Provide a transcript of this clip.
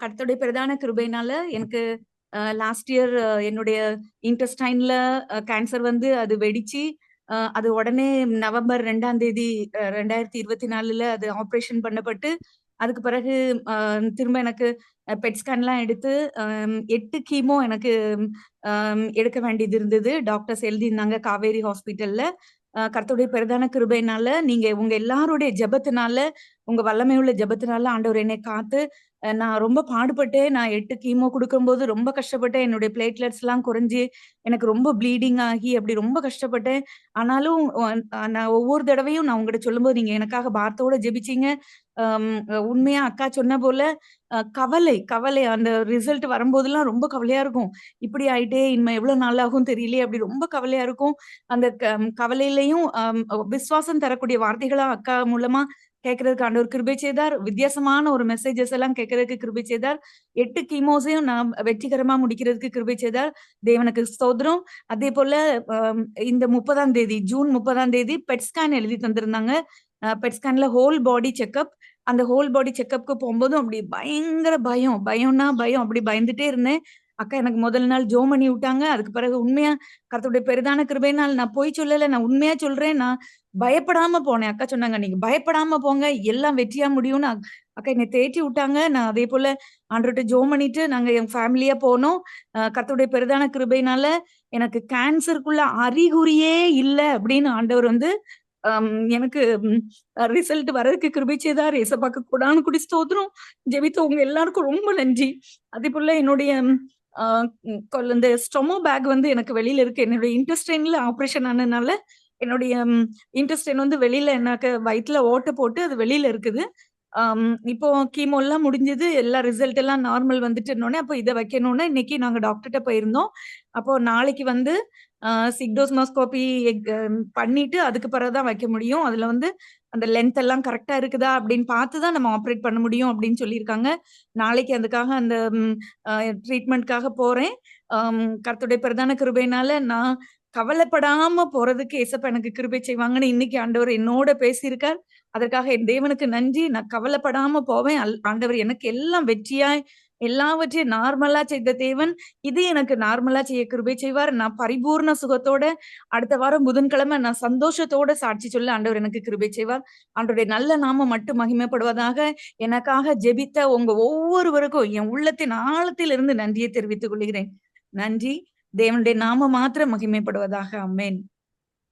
கர்த்தருடைய பிரதான கிருபையினால எனக்கு லாஸ்ட் இயர் என்னுடைய இன்டெஸ்டைன்ல கேன்சர் வந்து அது வெடிச்சு, அது உடனே நவம்பர் 2ஆம் தேதி 2024ல அது ஆப்ரேஷன் பண்ணப்பட்டு, அதுக்கு பிறகு அ திரும்ப எனக்கு பெட் ஸ்கேன்லாம் எடுத்து 8 கீமோ எனக்கு எடுக்க வேண்டியது இருந்தது. டாக்டர்ஸ் எழுதியிருந்தாங்க காவேரி ஹாஸ்பிட்டல்ல. கர்த்தருடைய பிரதான கிருபையினால, நீங்க உங்க எல்லாருடைய ஜெபத்தினால, உங்க வல்லமையுள்ள ஜெபத்தினால ஆண்டவர் என்னை காத்து, நான் ரொம்ப பாடுபட்டேன். நான் 8 கீமோ குடுக்கும்போது ரொம்ப கஷ்டப்பட்டேன். என்னுடைய பிளேட்லெட்ஸ்லாம் குறைஞ்சு, எனக்கு ரொம்ப ப்ளீடிங் ஆகி அப்படி ரொம்ப கஷ்டப்பட்டேன். ஆனாலும் நான் ஒவ்வொரு தடவையும் நான் உங்ககிட்ட சொல்லும்போது, நீங்க எனக்காக பாரத்தோட ஜெபிச்சீங்க. உண்மையா அக்கா சொன்ன போல, கவலை அந்த ரிசல்ட் வரும்போதெல்லாம் ரொம்ப கவலையா இருக்கும். இப்படி ஆயிட்டே, இனிமே எவ்வளோ நாள் ஆகும் தெரியலையே! அப்படி ரொம்ப கவலையா இருக்கும். அந்த கவலையிலயும் விசுவாசம் தரக்கூடிய வார்த்தைகளா அக்கா மூலமா கேட்கறதுக்கு ஆண்டவர் கிருபை செய்தார். வித்தியாசமான ஒரு மெசேஜஸ் எல்லாம் கேட்கறதுக்கு கிருபை செய்தார். 8 கீமோஸையும் நான் வெற்றிகரமா முடிக்கிறதுக்கு கிருபை செய்தார். தேவனுக்கு ஸ்தோத்திரம். அதேபோல இந்த 30ஆம் தேதி, ஜூன் 30ஆம் தேதி பெட் ஸ்கேன் எழுதி தந்திருந்தாங்க. பெட் ஸ்கேன்ல ஹோல் பாடி செக்கப். அந்த ஹோல் பாடி செக்கப்க்கு போம்போதும் அப்படி பயங்கர பயம். பயம்னா பயம். அப்படி பயந்துட்டே இருந்தேன். அக்கா எனக்கு முதல் நாள் ஜெபம் பண்ணி விட்டாங்க. அதுக்கு பிறகு உண்மையா கர்த்தருடைய பெரிதான கிருபையினால் நான் பொய் சொல்லல. நான் உண்மையா சொல்றேன். நான் பயப்படாம போனேன். அக்கா சொன்னாங்க, "நீங்க பயப்படாம போங்க. எல்லாம் வெற்றியா முடியும்னு." அக்கா என்னை தேற்றி விட்டாங்க. நான் அதேபோல ஆண்டவர்ட்ட ஜெபம் பண்ணிட்டு நாங்க என் ஃபேமிலியா போனோம். கர்த்தருடைய பெரிதான கிருபையினால எனக்கு கேன்சருக்குள்ள அறிகுறியே இல்ல அப்படின்னு ஆண்டவர் வந்து அம் எனக்கு ரிசல்ட் வரதுக்கு கிருபை செய்தார். ஏசப்பாக்கு கொடான கொடி ஸ்தோத்திரம். ஜெபித்த உங்க எல்லாருக்கும் ரொம்ப நன்றி. அதேபோல என்னுடைய அ இந்த ஸ்டொமோ பேக் வந்து எனக்கு வெளியில இருக்கு. என்னுடைய இன்டெஸ்டைன்ல ஆப்பரேஷன் ஆனதுனால, என்னுடைய இன்டெஸ்டைன் வந்து வெளியில எனக்கு வயித்துல ஓட்ட போட்டு அது வெளியில இருக்குது. இப்போ கீமோலாம் முடிஞ்சது. எல்லா ரிசல்ட் எல்லாம் நார்மல் வந்துட்டுன்னோனே, அப்போ இத வைக்கணும்னு இன்னைக்கு நாங்க டாக்டர்ட்ட போயிருந்தோம். அப்போ நாளைக்கு வந்து அ சிக்டோஸ்மாஸ்கோபி பண்ணிட்டு அதுக்கு பிறகு தான் வைக்க முடியும். அதுல வந்து அந்த லென்த் எல்லாம் கரெக்ட்டா இருக்குதா அப்படின்னு பார்த்து தான் நம்ம ஆப்பரேட் பண்ண முடியும் அப்படின்னு சொல்லியிருக்காங்க. நாளைக்கு அதுக்காக அந்த ம் அ ட்ரீட்மெண்ட்க்காக போறேன். கர்த்தருடைய பிரதான கிருபையினால நான் கவலைப்படாம போறதுக்கு ஏசப்பா எனக்கு கிருபை செய்வாங்கன்னு இன்னைக்கு ஆண்டவர் என்னோட பேசியிருக்கார். அதற்காக என் தேவனுக்கு நன்றி. நான் கவலைப்படாம போவேன். ஆண்டவர் எனக்கு எல்லாம் வெற்றியாய் எல்லாவற்றையும் நார்மலா செய்த தேவன், இது எனக்கு நார்மலா செய்ய கிருபை செய்வார். நான் பரிபூர்ண சுகத்தோட அடுத்த வாரம் புதன்கிழமை நான் சந்தோஷத்தோட சாட்சி சொல்ல ஆண்டவர் எனக்கு கிருபை செய்வார். ஆண்டவருடைய நல்ல நாமம் மட்டும் மகிமைப்படுவதாக. எனக்காக ஜெபித்த உங்க ஒவ்வொருவருக்கும் என் உள்ளத்தின் ஆழத்திலிருந்து நன்றியை தெரிவித்துக் கொள்கிறேன். நன்றி. தேவனுடைய நாமம் மாத்திரம் மகிமைப்படுவதாக. ஆமென்.